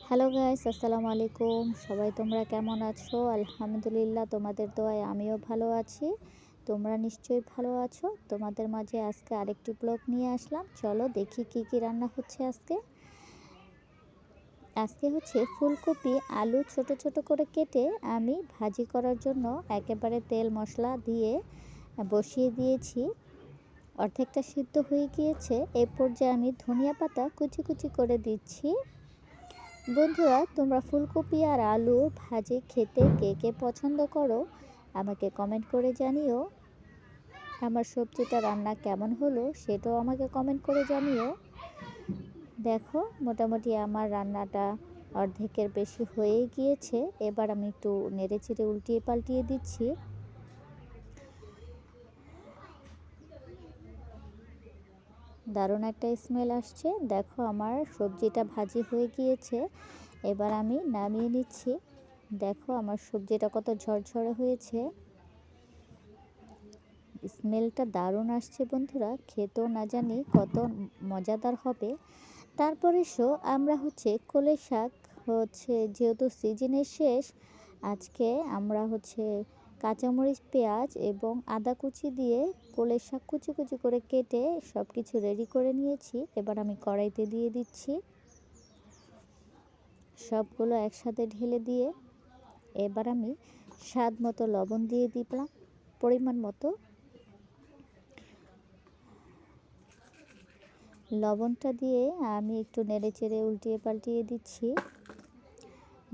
Hello guys, আসসালামু আলাইকুম। সবাই তোমরা কেমন আছো? আলহামদুলিল্লাহ, তোমাদের দোয়ায় আমিও ভালো আছি। তোমরা নিশ্চয়ই ভালো আছো। তোমাদের মাঝে আজকে আরেকটি ব্লগ নিয়ে আসলাম। চলো দেখি কি কি রান্না হচ্ছে আজকে। আজকে হচ্ছে ফুলকপি আলু ছোট ছোট করে কেটে আমি ভাজি করার জন্য একেবারে তেল মশলা দিয়ে বসিয়ে দিয়েছি। অর্ধেকটা সিদ্ধ হয়ে গিয়েছে। এই পর্যায়ে আমি ধনিয়া পাতা কুচি কুচি করে দিচ্ছি। বন্ধুরা, তোমরা ফুলকপি আর আলু ভাজি খেতে কে কে পছন্দ করো আমাকে কমেন্ট করে জানিও। আমার সবজিটা রান্না কেমন হলো সেটাও আমাকে কমেন্ট করে জানিও। দেখো, মোটামুটি আমার রান্নাটা অর্ধেকের বেশি হয়েই গিয়েছে। এবার আমি একটু নেড়ে চেড়ে উল্টিয়ে পাল্টিয়ে দিচ্ছি। দারুণ একটা স্মেল আসছে। দেখো, আমার সবজিটা ভাজি হয়ে গিয়েছে। এবার আমি নামিয়ে নিচ্ছি। দেখো, আমার সবজিটা কত ঝরঝরে হয়েছে। স্মেলটা দারুণ আসছে বন্ধুরা, খেতেও না জানি কত মজাদার হবে। তারপরে আমরা হচ্ছে কলই শাক যেহেতু সিজনের শেষ, আজকে আমরা কাঁচামরিচ পেঁয়াজ এবং আদা কুচি দিয়ে কলই শাক কুচি কুচি করে কেটে সব কিছু রেডি করে নিয়েছি। এবার আমি কড়াইতে দিয়ে দিচ্ছি। সবগুলো একসাথে ঢেলে দিয়ে এবার আমি স্বাদ মতো লবণ দিয়ে দিলাম, পরিমাণ মতো লবণটা দিয়ে আমি একটু নেড়ে চেড়ে উল্টিয়ে পাল্টিয়ে দিচ্ছি।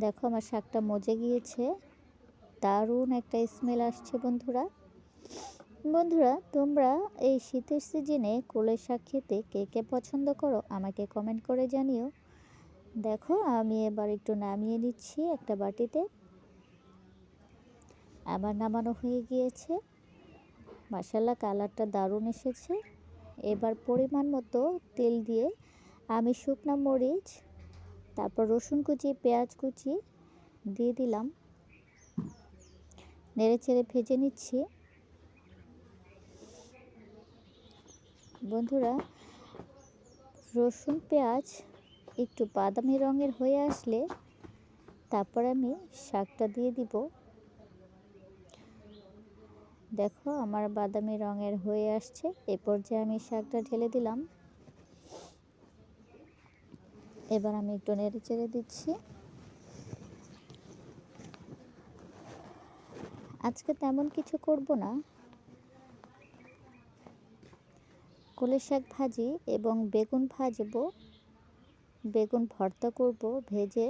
দেখো, আমার শাকটা মজে গিয়েছে। দারুণ একটা স্মেল আসছে বন্ধুরা। তোমরা এই শীতের সিজনে কলই শাক খেতে কে কে পছন্দ করো আমাকে কমেন্ট করে জানিও। দেখো, আমি এবার একটু নামিয়ে নিচ্ছি একটা বাটিতে। আমার নামানো হয়ে গিয়েছে। মাশাআল্লাহ, কালারটা দারুণ এসেছে। এবার পরিমাণ মতো তেল দিয়ে আমি শুকনো মরিচ, তারপর রসুন কুচি, পেঁয়াজ কুচি দিয়ে দিলাম। নেড়ে চেড়ে ভেজে নিচ্ছি। বন্ধুরা, রসুন পেঁয়াজ একটু বাদামি রঙের হয়ে আসলে তারপর আমি শাকটা দিয়ে দিব। দেখো, আমার বাদামি রঙের হয়ে আসছে। এ পর্যায়ে আমি শাকটা ঢেলে দিলাম। এবার আমি একটু নেড়ে চেড়ে দিচ্ছি। আজকে তেমন কিছু করব না, কলই শাক ভাজি এবং বেগুন ভাজবো, বেগুন ভর্তা করব ভেজে।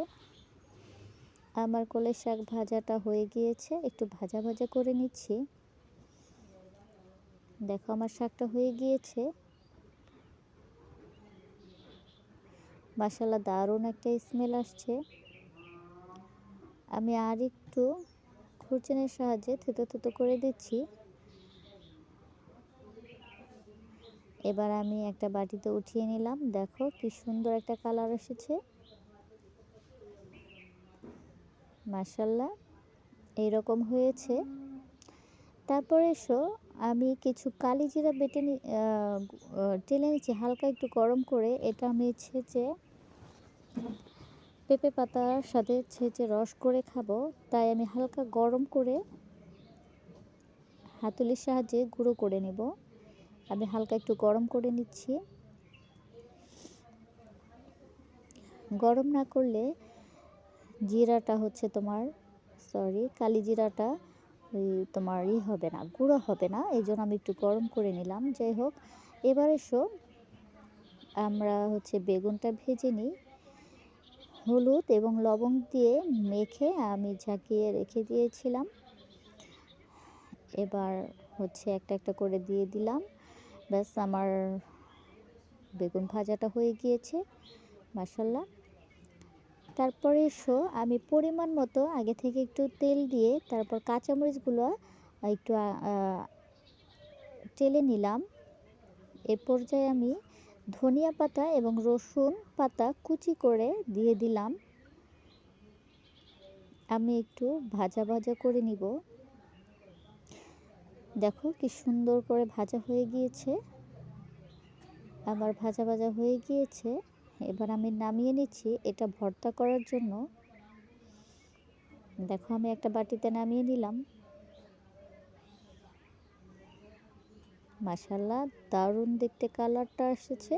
আমার কলই শাক ভাজাটা হয়ে গিয়েছে, একটু ভাজা ভাজা করে নিচ্ছি। দেখো, আমার শাকটা হয়ে গিয়েছে। মাশাআল্লাহ, দারুণ একটা স্মেল আসছে। আমি আর একটু খুরচেনের সাহায্যে থেতো থেতো করে দিচ্ছি। এবার আমি একটা বাটিতে উঠিয়ে নিলাম। দেখো, কি সুন্দর একটা কালার এসেছে। মাশাআল্লাহ, এইরকম হয়েছে। তারপরে আমি কিছু কালি জিরা বেটে টেলে নিচ্ছি হালকা একটু গরম করে। এটা আমি ছেঁচে পেঁপে পাতার সাথে ছেঁচে রস করে খাবো, তাই আমি হালকা গরম করে হাতুড়ির সাহায্যে গুঁড়ো করে নেব। আমি হালকা একটু গরম করে নিচ্ছি। গরম না করলে জিরাটা কালি জিরাটা তোমার হবে না, গুঁড়ো হবে না। এই জন্য আমি একটু গরম করে নিলাম। যাই হোক, এবার আমরা বেগুনটা ভেজে নিই। হলুদ এবং লবণ দিয়ে মেখে আমি ঝাঁকিয়ে রেখে দিয়েছিলাম। এবার একটা একটা করে দিয়ে দিলাম। ব্যাস, আমার বেগুন ভাজাটা হয়ে গিয়েছে। মাশাআল্লাহ। তারপরে আমি পরিমাণ মতো আগে থেকে একটু তেল দিয়ে তারপর কাঁচামরিচগুলো একটু টেলে নিলাম। এ পর্যায়ে আমি ধনিয়া পাতা এবং রসুন পাতা কুচি করে দিয়ে দিলাম। আমি একটু ভাজা ভাজা করে নিব। দেখো, কি সুন্দর করে ভাজা হয়ে গিয়েছে। আমার ভাজা ভাজা হয়ে গিয়েছে। এবার আমি নামিয়ে নিচ্ছি এটা ভর্তা করার জন্য। দেখো আমি একটা বাটিতে নামিয়ে নিলাম। মাশাআল্লাহ, দারুণ দেখতে কালারটা এসেছে।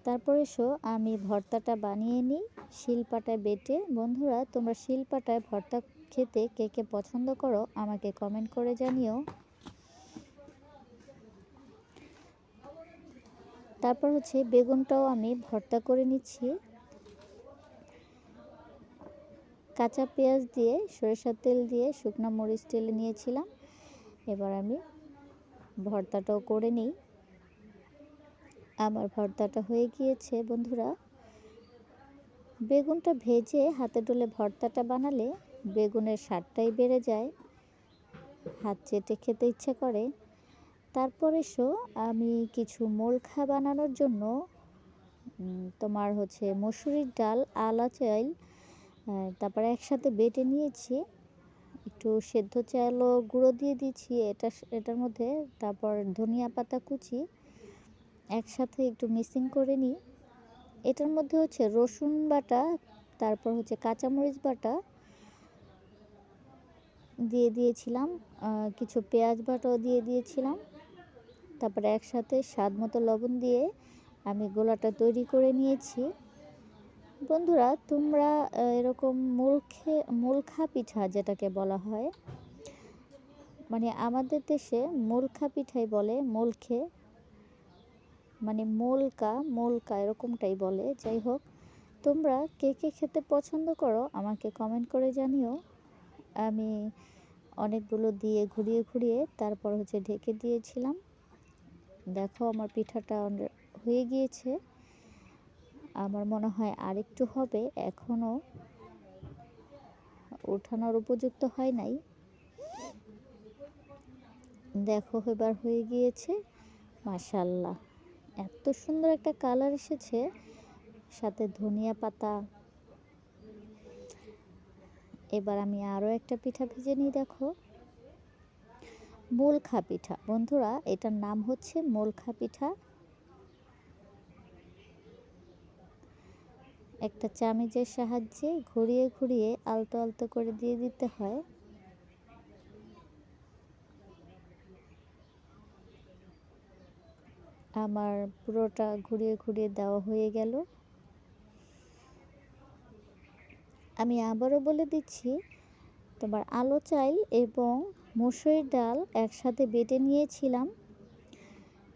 তারপর এসো আমি ভর্তাটা বানিয়ে নিই শিলপাটায় বেটে। বন্ধুরা, তোমরা শিলপাটায় ভর্তা খেতে কে কে পছন্দ করো আমাকে কমেন্ট করে জানিও। তারপর হচ্ছে বেগুনটাও আমি ভর্তা করে নিচ্ছি। কাঁচা পেঁয়াজ দিয়ে, সরিষার তেল দিয়ে, শুকনো মরিচ টেলে নিয়েছিলাম। এবার আমি ভর্তাটাও করে নিই। আমার ভর্তাটা হয়ে গিয়েছে। বন্ধুরা, বেগুনটা ভেজে হাতে ডলে ভর্তাটা বানালে বেগুনের স্বাদটাই বেড়ে যায়, হাত চেটে খেতে ইচ্ছে করে। তারপর এসো আমি কিছু মোলখা বানানোর জন্য তোমার হচ্ছে মসুরির ডাল, আলা চাল, তারপরে একসাথে বেটে নিয়েছি। একটু সেদ্ধ চালও গুঁড়ো দিয়ে দিচ্ছি এটার মধ্যে। তারপর ধনিয়া পাতা কুচি একসাথে একটু মিক্সিং করে নিই। এটার মধ্যে হচ্ছে রসুন বাটা, তারপর হচ্ছে কাঁচামরিচ বাটা দিয়ে দিয়েছিলাম, কিছু পেঁয়াজ বাটাও দিয়ে দিয়েছিলাম। তারপরে একসাথে স্বাদ মতো লবণ দিয়ে আমি গোলাটা তৈরি করে নিয়েছি। বন্ধুরা, তোমরা এরকম মুলখা পিঠা যেটাকে বলা হয়, মানে আমাদের দেশে মুলখা পিঠাই বলে, মুলখে মানে মোলকা এরকমটাই বলে। যাই হোক, তোমরা কে কে খেতে পছন্দ করো আমাকে কমেন্ট করে জানিও। আমি অনেকগুলো দিয়ে ঘুরিয়ে ঘুরিয়ে তারপর হচ্ছে ঢেকে দিয়েছিলাম। দেখো আমার পিঠাটা হয়ে গিয়েছে। আমার মনে হয় আরেকটু হবে, এখনও ওঠানোর উপযুক্ত হয় নাই। দেখো এবার হয়ে গিয়েছে। মাশাআল্লাহ, এত সুন্দর একটা কালার এসেছে, সাথে ধনিয়া পাতা। এবার আমি আরও একটা পিঠা ভেজে নিই। দেখো, মোলখা পিঠা। বন্ধুরা, এটার নাম হচ্ছে মোলখা পিঠা। একটা চামচের সাহায্যে ঘুরিয়ে ঘুরিয়ে আলতো আলতো করে দিয়ে দিতে হয়। আমার পুরোটা ঘুরিয়ে ঘুরিয়ে দেওয়া হয়ে গেল। আমি আবারও বলে দিচ্ছি, তোমার আলো চাল এবং মসুরির ডাল একসাথে বেটে নিয়েছিলাম।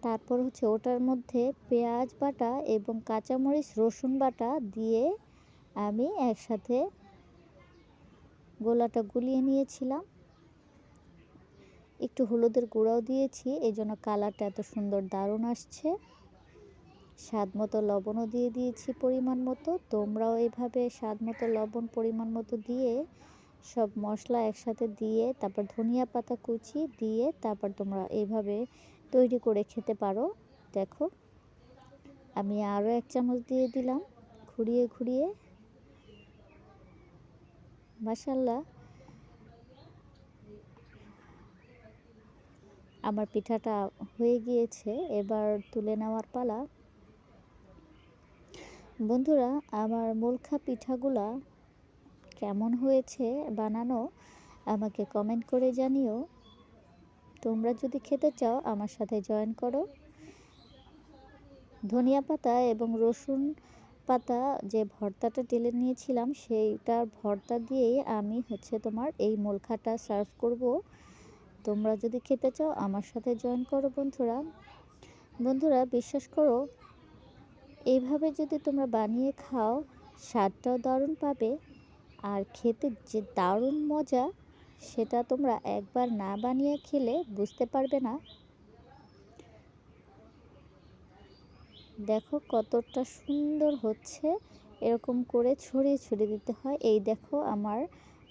তারপর হচ্ছে ওটার মধ্যে পেঁয়াজ বাটা এবং কাঁচামরিচ, রসুন বাটা দিয়ে আমি একসাথে গোলাটা গুলিয়ে নিয়েছিলাম। একটু হলুদের গুঁড়াও দিয়েছি, এই জন্য কালারটা এত সুন্দর দারুণ আসছে। স্বাদ মতো লবণও দিয়ে দিয়েছি পরিমাণ মতো। তোমরাও এইভাবে স্বাদ মতো লবণ পরিমাণ মতো দিয়ে সব মশলা একসাথে দিয়ে তারপর ধনিয়া পাতা কুচি দিয়ে তারপর তোমরা এইভাবে তৈরি করে খেতে পারো। দেখো, আমি আরও 1 চামচ দিয়ে দিলাম ঘুরিয়ে ঘুরিয়ে। মাশাআল্লাহ, আমার পিঠাটা হয়ে গিয়েছে। এবার তুলে নেওয়ার পালা। বন্ধুরা, আমার মোলখা পিঠাগুলা কেমন হয়েছে বানানো আমাকে কমেন্ট করে জানিও। তোমরা যদি খেতে চাও আমার সাথে জয়েন করো। ধনিয়া পাতা এবং রসুন পাতা যে ভর্তাটা ঢেলে নিয়েছিলাম সেইটার ভর্তা দিয়েই আমি হচ্ছে তোমার এই মোলখাটা সার্ভ করব। তোমরা যদি খেতে চাও আমার সাথে জয়েন করো। বন্ধুরা, বিশ্বাস করো, এইভাবে যদি তোমরা বানিয়ে খাও স্বাদটাও দারুণ পাবে, আর খেতে যে দারুণ মজা সেটা তোমরা একবার না বানিয়ে খেলে বুঝতে পারবে না। দেখো কতটা সুন্দর হচ্ছে, এরকম করে ছড়িয়ে ছড়িয়ে দিতে হয়। এই দেখো আমার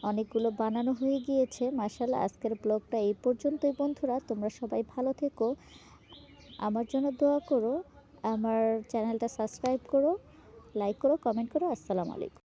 অনেকগুলো বানানো হয়ে গিয়েছে। মাশাআল্লাহ, আজকের ব্লগটা এই পর্যন্তই। বন্ধুরা, তোমরা সবাই ভালো থেকো, আমার জন্য দোয়া করো, আমার চ্যানেলটা সাবস্ক্রাইব করো, লাইক করো, কমেন্ট করো। আসসালামু আলাইকুম।